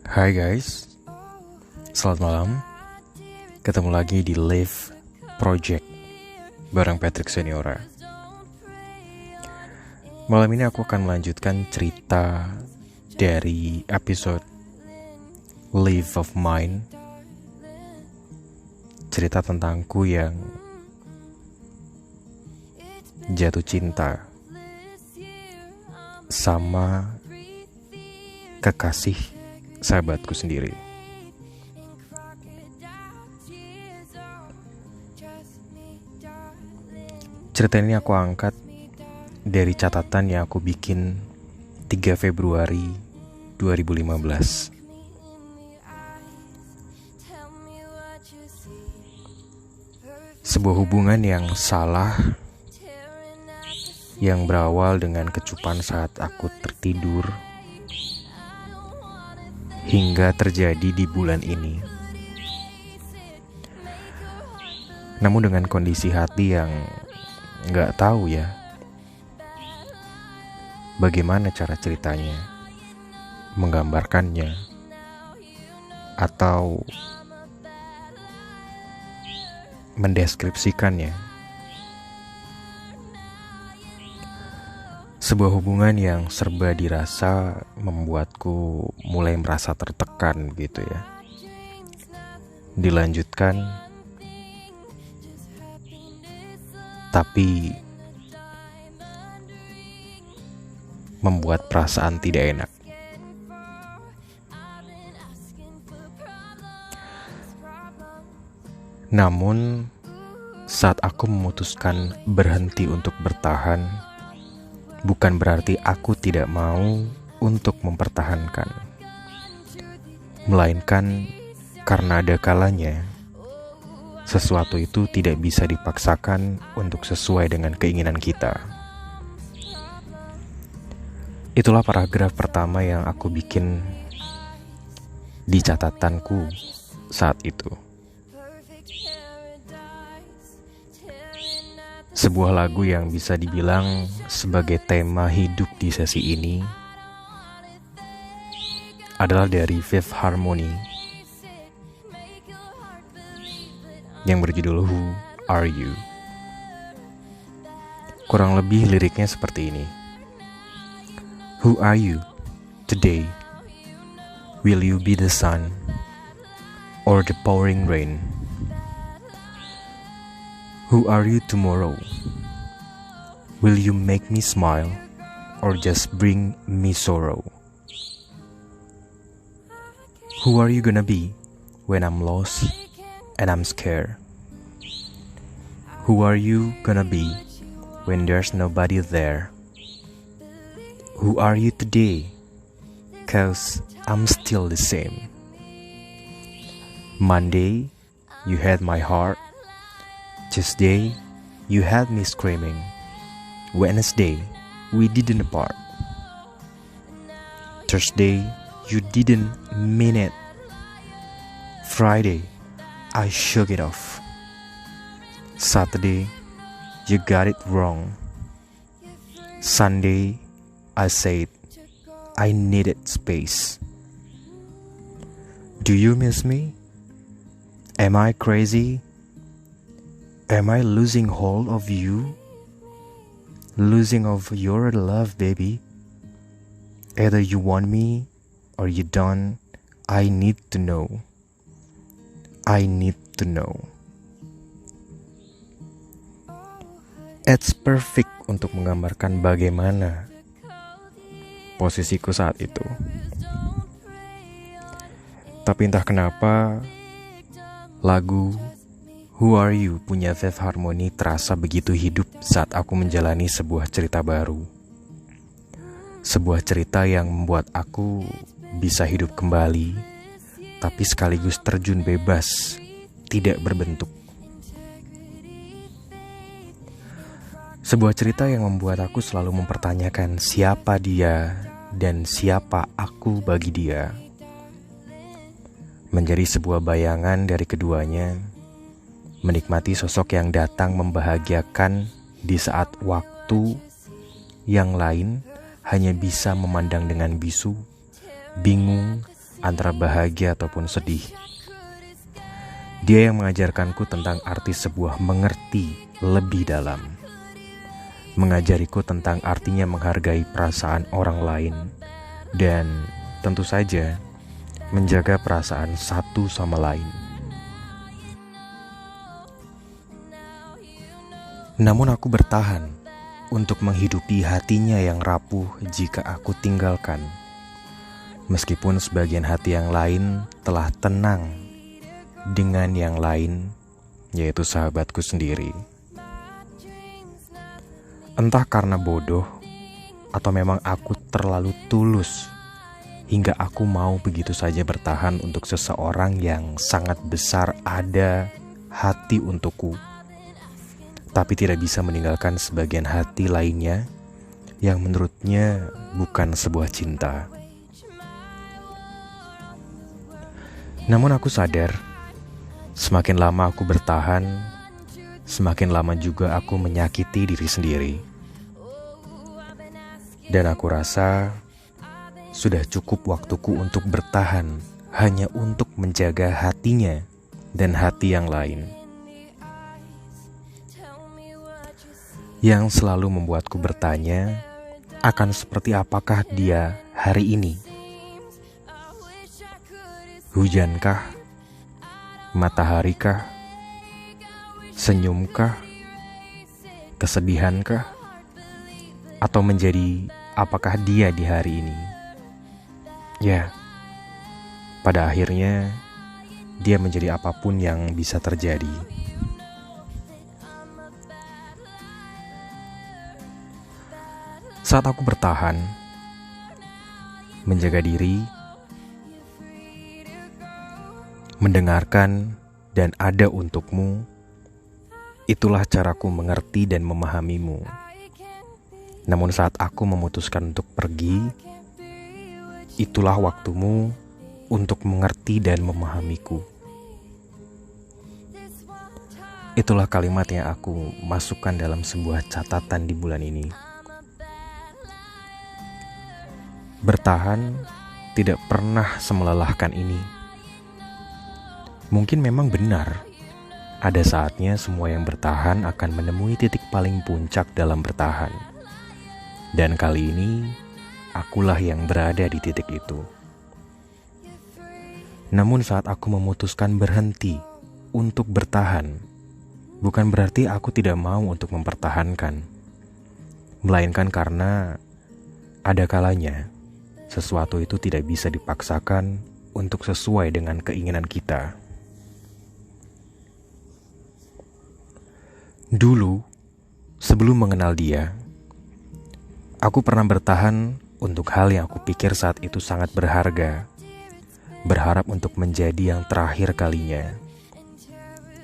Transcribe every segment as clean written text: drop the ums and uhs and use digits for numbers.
Hai guys, selamat malam. Ketemu lagi di Live Project bareng Patrick Seniora. Malam ini aku akan melanjutkan cerita dari episode Live of Mine. Cerita tentangku yang jatuh cinta sama kekasih sahabatku sendiri. Cerita ini aku angkat dari catatan yang aku bikin 3 Februari 2015. Sebuah hubungan yang salah, yang berawal dengan kecupan saat aku tertidur, hingga terjadi di bulan ini. Namun dengan kondisi hati yang gak tahu ya bagaimana cara ceritanya, menggambarkannya, atau mendeskripsikannya. Sebuah hubungan yang serba dirasa membuatku mulai merasa tertekan gitu ya. Dilanjutkan, tapi membuat perasaan tidak enak. Namun, saat aku memutuskan berhenti untuk bertahan, bukan berarti aku tidak mau untuk mempertahankan, melainkan karena ada kalanya sesuatu itu tidak bisa dipaksakan untuk sesuai dengan keinginan kita. Itulah paragraf pertama yang aku bikin di catatanku saat itu. Sebuah lagu yang bisa dibilang sebagai tema hidup di sesi ini adalah dari Fifth Harmony yang berjudul Who Are You. Kurang lebih liriknya seperti ini. Who are you today? Will you be the sun or the pouring rain? Who are you tomorrow? Will you make me smile or just bring me sorrow? Who are you gonna be when I'm lost and I'm scared? Who are you gonna be when there's nobody there? Who are you today? 'Cause I'm still the same. Monday, you had my heart. Tuesday, you had me screaming. Wednesday, we didn't part. Thursday, you didn't mean it. Friday, I shook it off. Saturday, you got it wrong. Sunday, I said I needed space. Do you miss me? Am I crazy? Am I losing hold of you? Losing of your love, baby? Either you want me or you don't. I need to know. I need to know. It's perfect untuk menggambarkan bagaimana posisiku saat itu. Tapi entah kenapa lagu Who Are You punya Fifth Harmony terasa begitu hidup saat aku menjalani sebuah cerita baru. Sebuah cerita yang membuat aku bisa hidup kembali, tapi sekaligus terjun bebas, tidak berbentuk. Sebuah cerita yang membuat aku selalu mempertanyakan siapa dia dan siapa aku bagi dia. Menjadi sebuah bayangan dari keduanya, menikmati sosok yang datang membahagiakan di saat waktu yang lain hanya bisa memandang dengan bisu, bingung, antara bahagia ataupun sedih. Dia yang mengajarkanku tentang arti sebuah mengerti lebih dalam. Mengajariku tentang artinya menghargai perasaan orang lain. Dan tentu saja menjaga perasaan satu sama lain. Namun aku bertahan untuk menghidupi hatinya yang rapuh jika aku tinggalkan. Meskipun sebagian hati yang lain telah tenang dengan yang lain, yaitu sahabatku sendiri. Entah karena bodoh atau memang aku terlalu tulus hingga aku mau begitu saja bertahan untuk seseorang yang sangat besar ada hati untukku, tapi tidak bisa meninggalkan sebagian hati lainnya yang menurutnya bukan sebuah cinta. Namun aku sadar, semakin lama aku bertahan, semakin lama juga aku menyakiti diri sendiri. Dan aku rasa sudah cukup waktuku untuk bertahan hanya untuk menjaga hatinya dan hati yang lain, yang selalu membuatku bertanya akan seperti apakah dia hari ini. Hujankah? Mataharikah? Senyumkah? Kesedihankah? Atau menjadi apakah dia di hari ini? Ya, pada akhirnya dia menjadi apapun yang bisa terjadi. Saat aku bertahan, menjaga diri, mendengarkan dan ada untukmu, itulah caraku mengerti dan memahamimu. Namun saat aku memutuskan untuk pergi, itulah waktumu untuk mengerti dan memahamiku. Itulah kalimat yang aku masukkan dalam sebuah catatan di bulan ini. Bertahan tidak pernah semelelahkan ini. Mungkin memang benar, ada saatnya semua yang bertahan akan menemui titik paling puncak dalam bertahan. Dan kali ini, akulah yang berada di titik itu. Namun saat aku memutuskan berhenti untuk bertahan, bukan berarti aku tidak mau untuk mempertahankan. Melainkan karena ada kalanya sesuatu itu tidak bisa dipaksakan untuk sesuai dengan keinginan kita. Dulu, sebelum mengenal dia, aku pernah bertahan untuk hal yang aku pikir saat itu sangat berharga, berharap untuk menjadi yang terakhir kalinya.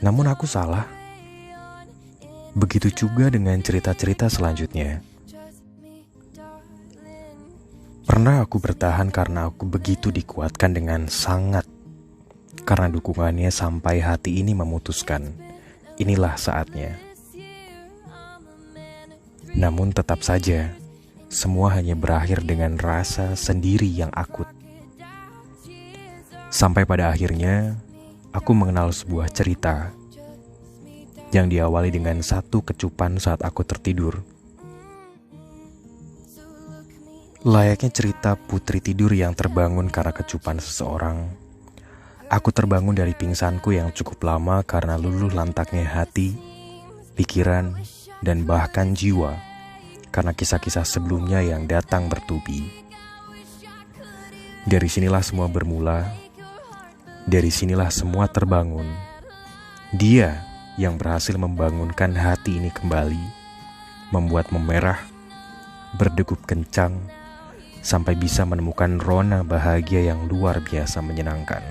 Namun aku salah. Begitu juga dengan cerita-cerita selanjutnya. Pernah aku bertahan karena aku begitu dikuatkan dengan sangat, karena dukungannya sampai hati ini memutuskan, inilah saatnya. Namun tetap saja, semua hanya berakhir dengan rasa sendiri yang akut. Sampai pada akhirnya, aku mengenal sebuah cerita yang diawali dengan satu kecupan saat aku tertidur. Layaknya cerita putri tidur yang terbangun karena kecupan seseorang, aku terbangun dari pingsanku yang cukup lama karena luluh lantaknya hati, pikiran, dan bahkan jiwa karena kisah-kisah sebelumnya yang datang bertubi. Dari sinilah semua bermula, dari sinilah semua terbangun. Dia yang berhasil membangunkan hati ini kembali, membuat memerah, berdegup kencang, sampai bisa menemukan rona bahagia yang luar biasa menyenangkan.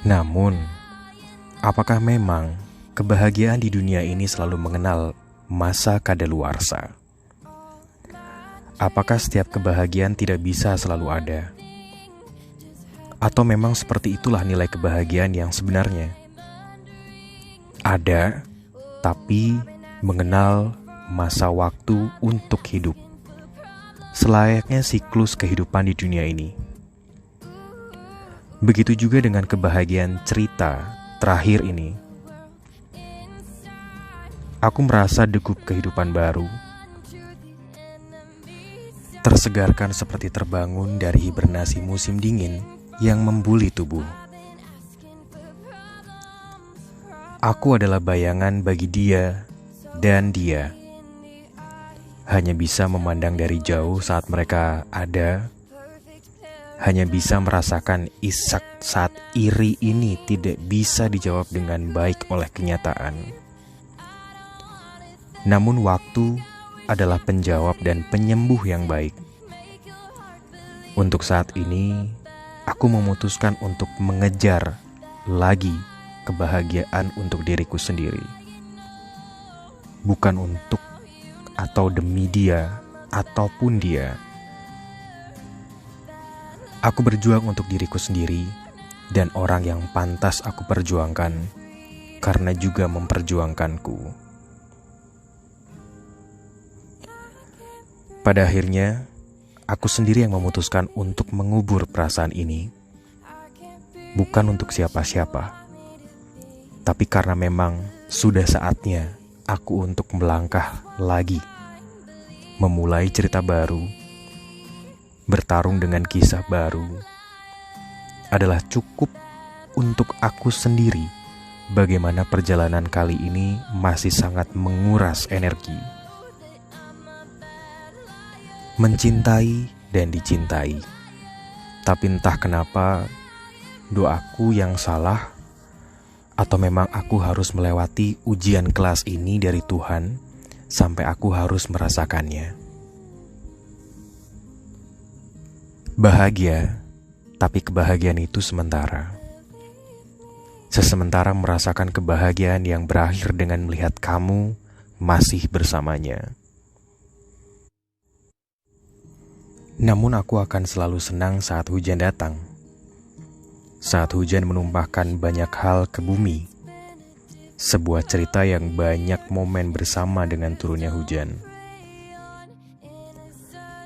Namun, apakah memang kebahagiaan di dunia ini selalu mengenal masa kadaluarsa? Apakah setiap kebahagiaan tidak bisa selalu ada? Atau memang seperti itulah nilai kebahagiaan yang sebenarnya? Ada, tapi mengenal masa waktu untuk hidup. selayaknya siklus kehidupan di dunia ini. Begitu juga dengan kebahagiaan cerita terakhir ini. Aku merasa degup kehidupan baru, tersegarkan seperti terbangun dari hibernasi musim dingin yang membuli tubuh. Aku adalah bayangan bagi dia dan dia. Hanya bisa memandang dari jauh saat mereka ada. Hanya bisa merasakan isak saat iri ini tidak bisa dijawab dengan baik oleh kenyataan. Namun waktu adalah penjawab dan penyembuh yang baik. Untuk saat ini, aku memutuskan untuk mengejar lagi kebahagiaan untuk diriku sendiri. Bukan untuk atau demi dia ataupun dia. Aku berjuang untuk diriku sendiri dan orang yang pantas aku perjuangkan karena juga memperjuangkanku. Pada akhirnya, aku sendiri yang memutuskan untuk mengubur perasaan ini. Bukan untuk siapa-siapa, tapi karena memang sudah saatnya aku untuk melangkah lagi, memulai cerita baru, bertarung dengan kisah baru, adalah cukup untuk aku sendiri. Bagaimana perjalanan kali ini masih sangat menguras energi. Mencintai dan dicintai, tapi entah kenapa doaku yang salah, atau memang aku harus melewati ujian kelas ini dari Tuhan sampai aku harus merasakannya. Bahagia, tapi kebahagiaan itu sementara. Sesementara merasakan kebahagiaan yang berakhir dengan melihat kamu masih bersamanya. Namun aku akan selalu senang saat hujan datang. Saat hujan menumpahkan banyak hal ke bumi. Sebuah cerita yang banyak momen bersama dengan turunnya hujan.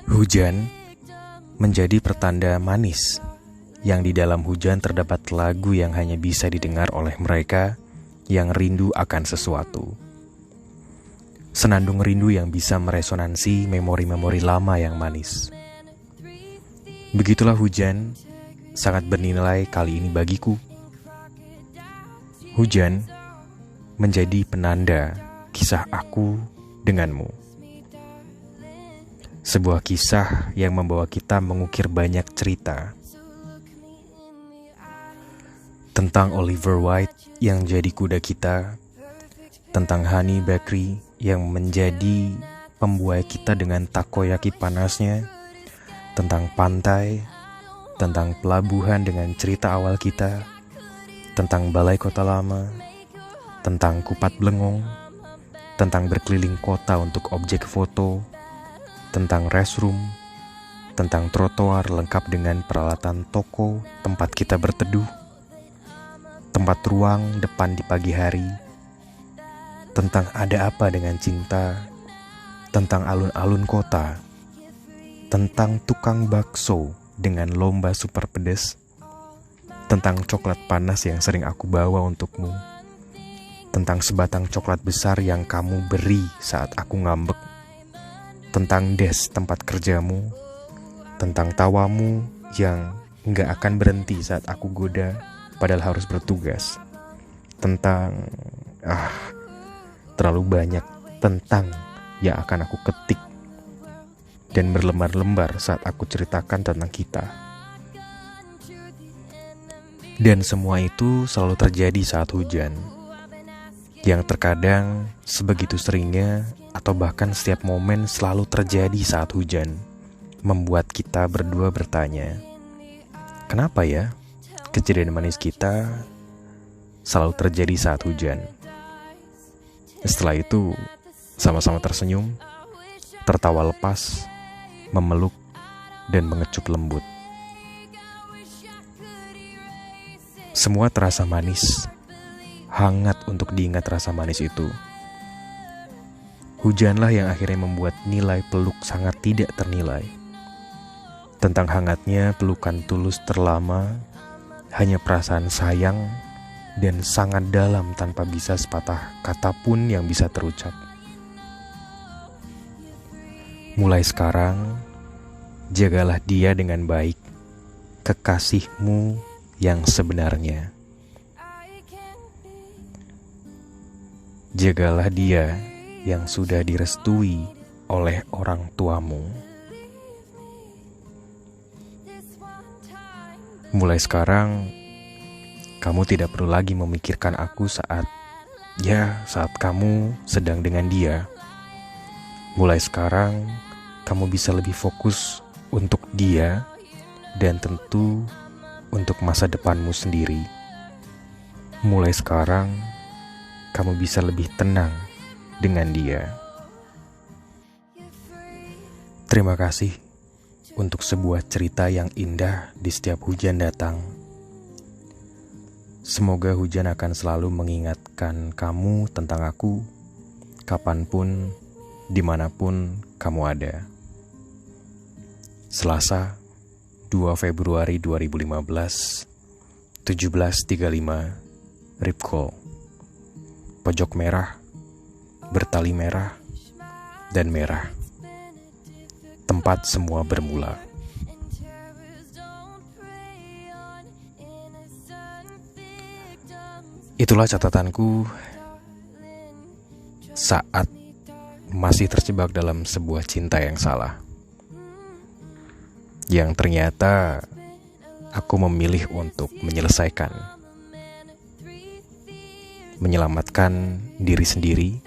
Hujan menjadi pertanda manis, yang di dalam hujan terdapat lagu yang hanya bisa didengar oleh mereka yang rindu akan sesuatu. Senandung rindu yang bisa meresonansi memori-memori lama yang manis. Begitulah hujan sangat bernilai kali ini bagiku. Hujan menjadi penanda kisah aku denganmu. Sebuah kisah yang membawa kita mengukir banyak cerita. Tentang Oliver White yang jadi kuda kita. Tentang Hani Bakery yang menjadi pembuai kita dengan takoyaki panasnya. Tentang pantai, tentang pelabuhan dengan cerita awal kita, tentang balai kota lama, tentang kupat blengong, tentang berkeliling kota untuk objek foto, tentang restroom, tentang trotoar lengkap dengan peralatan toko tempat kita berteduh, tempat ruang depan di pagi hari, tentang ada apa dengan cinta, tentang alun-alun kota, tentang tukang bakso dengan lomba super pedas, tentang coklat panas yang sering aku bawa untukmu, tentang sebatang coklat besar yang kamu beri saat aku ngambek, tentang des tempat kerjamu, tentang tawamu yang gak akan berhenti saat aku goda padahal harus bertugas, tentang terlalu banyak tentang yang akan aku ketik dan berlembar-lembar saat aku ceritakan tentang kita. Dan semua itu selalu terjadi saat hujan, yang terkadang sebegitu seringnya atau bahkan setiap momen selalu terjadi saat hujan, membuat kita berdua bertanya, kenapa ya kejadian manis kita selalu terjadi saat hujan? Setelah itu sama-sama tersenyum, tertawa lepas, memeluk, dan mengecup lembut. Semua terasa manis, hangat untuk diingat rasa manis itu. Hujanlah yang akhirnya membuat nilai peluk sangat tidak ternilai. tentang hangatnya pelukan tulus terlama, hanya perasaan sayang dan sangat dalam tanpa bisa sepatah kata pun yang bisa terucap. Mulai sekarang, jagalah dia dengan baik, kekasihmu yang sebenarnya. Jagalah dia yang sudah direstui oleh orang tuamu. Mulai sekarang, kamu tidak perlu lagi memikirkan aku saat kamu sedang dengan dia. Mulai sekarang, kamu bisa lebih fokus untuk dia dan tentu untuk masa depanmu sendiri. Mulai sekarang, kamu bisa lebih tenang dengan dia. Terima kasih untuk sebuah cerita yang indah di setiap hujan datang. Semoga hujan akan selalu mengingatkan kamu tentang aku, kapanpun, dimanapun kamu ada. Selasa, 2 Februari 2015, 17.35, Ripko. Pojok merah, bertali merah, dan merah. Tempat semua bermula. Itulah catatanku saat masih terjebak dalam sebuah cinta yang salah. Yang ternyata aku memilih untuk menyelesaikan, menyelamatkan diri sendiri,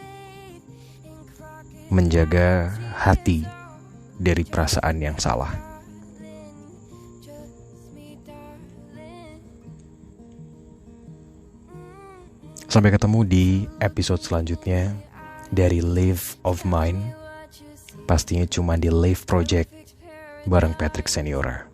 menjaga hati dari perasaan yang salah. Sampai ketemu di episode selanjutnya dari Live of Mine. Pastinya cuma di Live Project bareng Patrick Seniora.